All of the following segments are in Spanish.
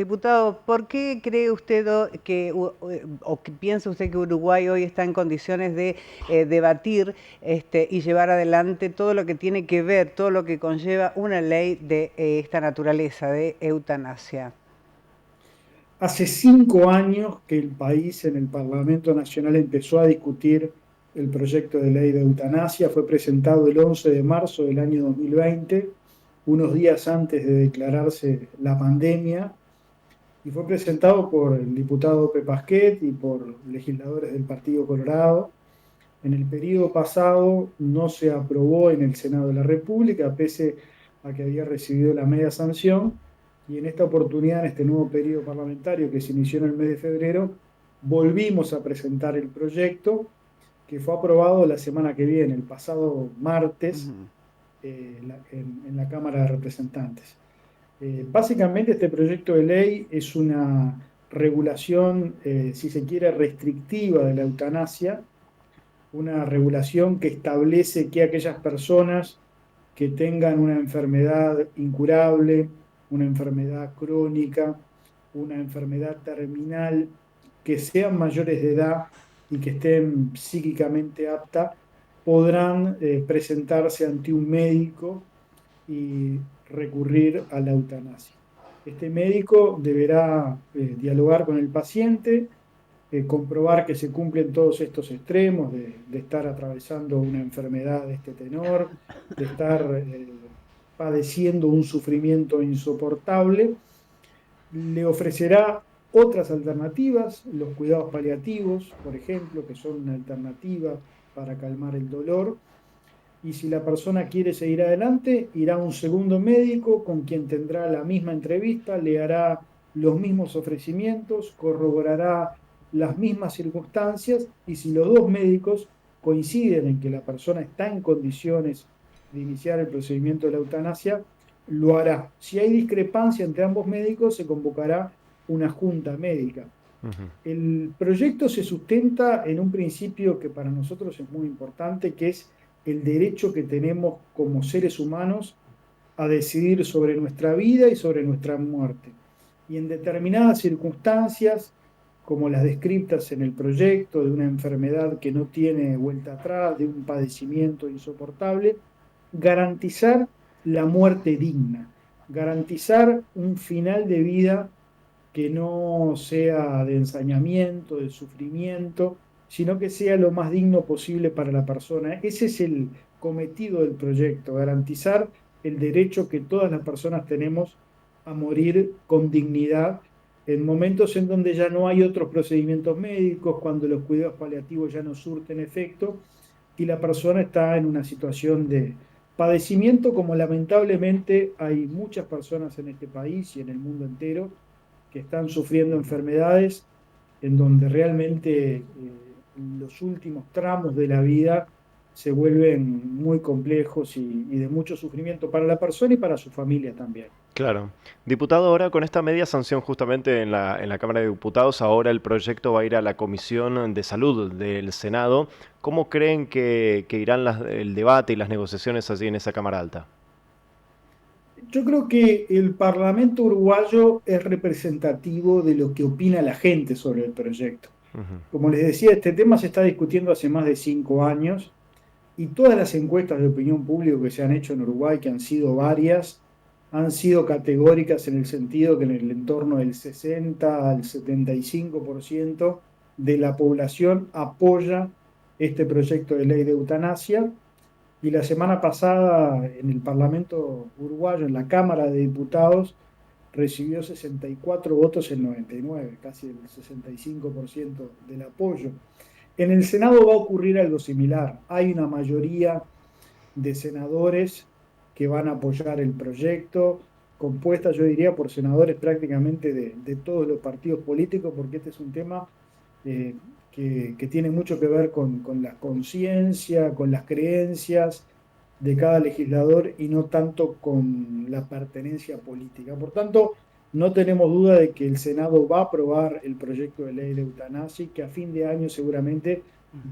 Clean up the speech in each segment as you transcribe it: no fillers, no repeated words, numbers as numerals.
Diputado, ¿por qué cree usted o que piensa usted que Uruguay hoy está en condiciones de debatir y llevar adelante todo lo que tiene que ver, todo lo que conlleva una ley de esta naturaleza, de eutanasia? Hace 5 años que el país en el Parlamento Nacional empezó a discutir el proyecto de ley de eutanasia. Fue presentado el 11 de marzo del año 2020, unos días antes de declararse la pandemia, y fue presentado por el diputado Pepe Pasquet y por legisladores del Partido Colorado. En el periodo pasado no se aprobó en el Senado de la República, pese a que había recibido la media sanción, y en esta oportunidad, en este nuevo periodo parlamentario que se inició en el mes de febrero, volvimos a presentar el proyecto que fue aprobado la semana que viene, el pasado martes, Ujú. en la Cámara de Representantes. Básicamente este proyecto de ley es una regulación, si se quiere, restrictiva de la eutanasia, una regulación que establece que aquellas personas que tengan una enfermedad incurable, una enfermedad crónica, una enfermedad terminal, que sean mayores de edad y que estén psíquicamente aptas, podrán presentarse ante un médico y recurrir a la eutanasia. Este médico deberá dialogar con el paciente, comprobar que se cumplen todos estos extremos de estar atravesando una enfermedad de este tenor, de estar padeciendo un sufrimiento insoportable. Le ofrecerá otras alternativas, los cuidados paliativos, por ejemplo, que son una alternativa para calmar el dolor. Y si la persona quiere seguir adelante, irá a un segundo médico con quien tendrá la misma entrevista, le hará los mismos ofrecimientos, corroborará las mismas circunstancias, y si los dos médicos coinciden en que la persona está en condiciones de iniciar el procedimiento de la eutanasia, lo hará. Si hay discrepancia entre ambos médicos, se convocará una junta médica. Ujú. El proyecto se sustenta en un principio que para nosotros es muy importante, que es el derecho que tenemos como seres humanos a decidir sobre nuestra vida y sobre nuestra muerte. Y en determinadas circunstancias, como las descritas en el proyecto, de una enfermedad que no tiene vuelta atrás, de un padecimiento insoportable, garantizar la muerte digna, garantizar un final de vida que no sea de ensañamiento, de sufrimiento, sino que sea lo más digno posible para la persona. Ese es el cometido del proyecto, garantizar el derecho que todas las personas tenemos a morir con dignidad en momentos en donde ya no hay otros procedimientos médicos, cuando los cuidados paliativos ya no surten efecto y la persona está en una situación de padecimiento, como lamentablemente hay muchas personas en este país y en el mundo entero que están sufriendo enfermedades en donde realmente los últimos tramos de la vida se vuelven muy complejos y de mucho sufrimiento para la persona y para su familia también. Claro. Diputado, ahora con esta media sanción justamente en la Cámara de Diputados, ahora el proyecto va a ir a la Comisión de Salud del Senado. ¿Cómo creen que irán el debate y las negociaciones allí en esa Cámara Alta? Yo creo que el Parlamento uruguayo es representativo de lo que opina la gente sobre el proyecto. Ujú. Como les decía, este tema se está discutiendo hace más de 5 años. Y todas las encuestas de opinión pública que se han hecho en Uruguay, que han sido varias, han sido categóricas en el sentido que en el entorno del 60 al 75% de la población apoya este proyecto de ley de eutanasia. Y la semana pasada en el Parlamento uruguayo, en la Cámara de Diputados, recibió 64 votos en 99, casi el 65% del apoyo. En el Senado va a ocurrir algo similar. Hay una mayoría de senadores que van a apoyar el proyecto, compuesta, yo diría, por senadores prácticamente de todos los partidos políticos, porque este es un tema que tiene mucho que ver con la conciencia, con las creencias de cada legislador y no tanto con la pertenencia política. Por tanto, no tenemos duda de que el Senado va a aprobar el proyecto de ley de eutanasia y que a fin de año seguramente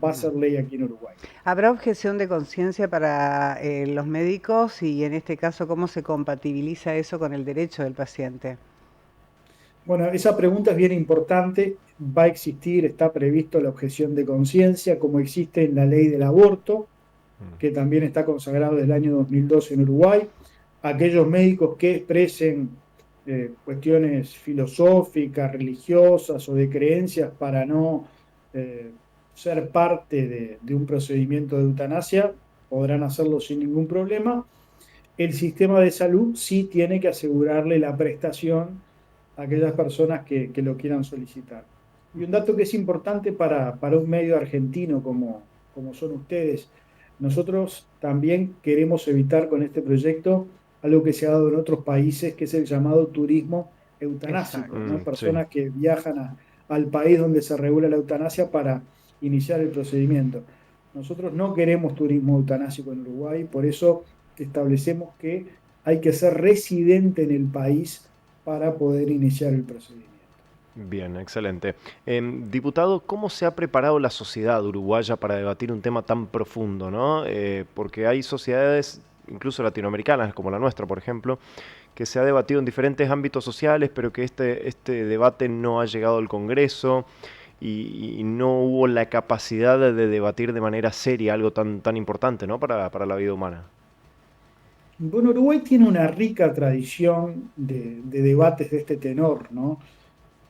va a ser ley aquí en Uruguay. ¿Habrá objeción de conciencia para los médicos y en este caso cómo se compatibiliza eso con el derecho del paciente? Bueno, esa pregunta es bien importante. Va a existir, está previsto la objeción de conciencia, como existe en la ley del aborto, que también está consagrado desde el año 2012 en Uruguay. Aquellos médicos que expresen cuestiones filosóficas, religiosas o de creencias para no eh, ser parte de un procedimiento de eutanasia podrán hacerlo sin ningún problema. El sistema de salud sí tiene que asegurarle la prestación a aquellas personas que lo quieran solicitar. Y un dato que es importante para un medio argentino como son ustedes, nosotros también queremos evitar con este proyecto algo que se ha dado en otros países, que es el llamado turismo eutanásico, Exacto. ¿no? Sí. Personas que viajan al país donde se regula la eutanasia para iniciar el procedimiento. Nosotros no queremos turismo eutanásico en Uruguay, por eso establecemos que hay que ser residente en el país para poder iniciar el procedimiento. Bien, excelente. Diputado, ¿cómo se ha preparado la sociedad uruguaya para debatir un tema tan profundo, ¿no? Porque hay sociedades, incluso latinoamericanas, como la nuestra, por ejemplo, que se ha debatido en diferentes ámbitos sociales, pero que este debate no ha llegado al Congreso y no hubo la capacidad de debatir de manera seria algo tan importante, ¿no? Para la vida humana. Bueno, Uruguay tiene una rica tradición de debates de este tenor, ¿no?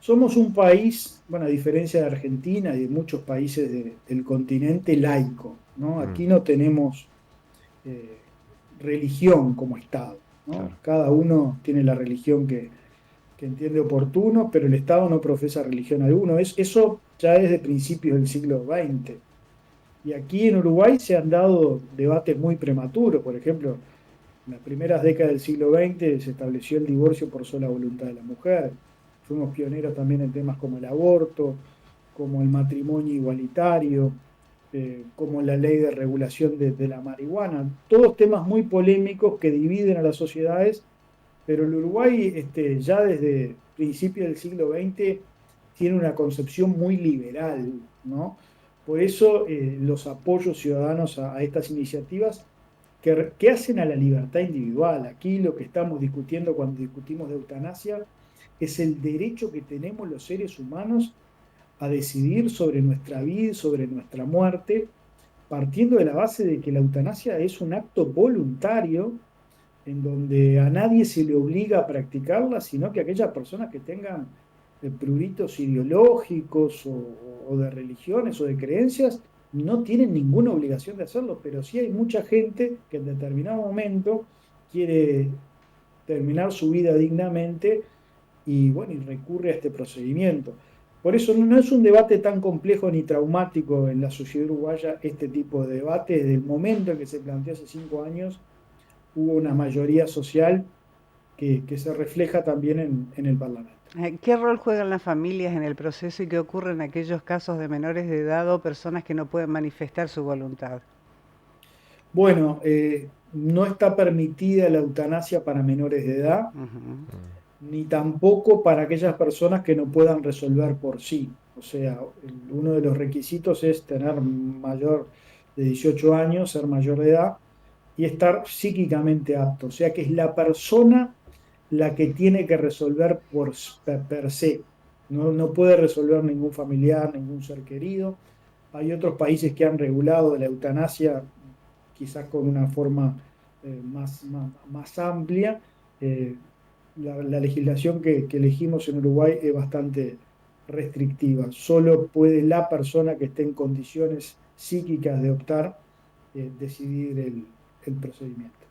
Somos un país, bueno, a diferencia de Argentina y de muchos países del continente, laico, ¿no? Mm, Aquí no tenemos eh, religión como Estado, ¿no? claro. Cada uno tiene la religión que entiende oportuno, pero el Estado no profesa religión alguna. Eso ya es de principios del siglo XX. Y aquí en Uruguay se han dado debates muy prematuros. Por ejemplo, en las primeras décadas del siglo XX se estableció el divorcio por sola voluntad de la mujer. Fuimos pioneros también en temas como el aborto, como el matrimonio igualitario, como la ley de regulación de la marihuana. Todos temas muy polémicos que dividen a las sociedades, pero el Uruguay ya desde principios del siglo XX tiene una concepción muy liberal, ¿no? Por eso los apoyos ciudadanos a estas iniciativas que hacen a la libertad individual. Aquí lo que estamos discutiendo cuando discutimos de eutanasia es el derecho que tenemos los seres humanos a decidir sobre nuestra vida, sobre nuestra muerte, partiendo de la base de que la eutanasia es un acto voluntario en donde a nadie se le obliga a practicarla, sino que aquellas personas que tengan pruritos ideológicos o de religiones o de creencias no tienen ninguna obligación de hacerlo, pero sí hay mucha gente que en determinado momento quiere terminar su vida dignamente y bueno, y recurre a este procedimiento. Por eso no es un debate tan complejo ni traumático en la sociedad uruguaya este tipo de debate. Desde el momento en que se planteó hace 5 años, hubo una mayoría social que se refleja también en el Parlamento. ¿Qué rol juegan las familias en el proceso y qué ocurre en aquellos casos de menores de edad o personas que no pueden manifestar su voluntad? Bueno, no está permitida la eutanasia para menores de edad, Ujú. ni tampoco para aquellas personas que no puedan resolver por sí. O sea, uno de los requisitos es tener mayor de 18 años, ser mayor de edad y estar psíquicamente apto. O sea que es la persona la que tiene que resolver per se. No puede resolver ningún familiar, ningún ser querido. Hay otros países que han regulado la eutanasia quizás con una forma más amplia. Eh, la legislación que elegimos en Uruguay es bastante restrictiva. Solo puede la persona que esté en condiciones psíquicas de optar decidir el procedimiento.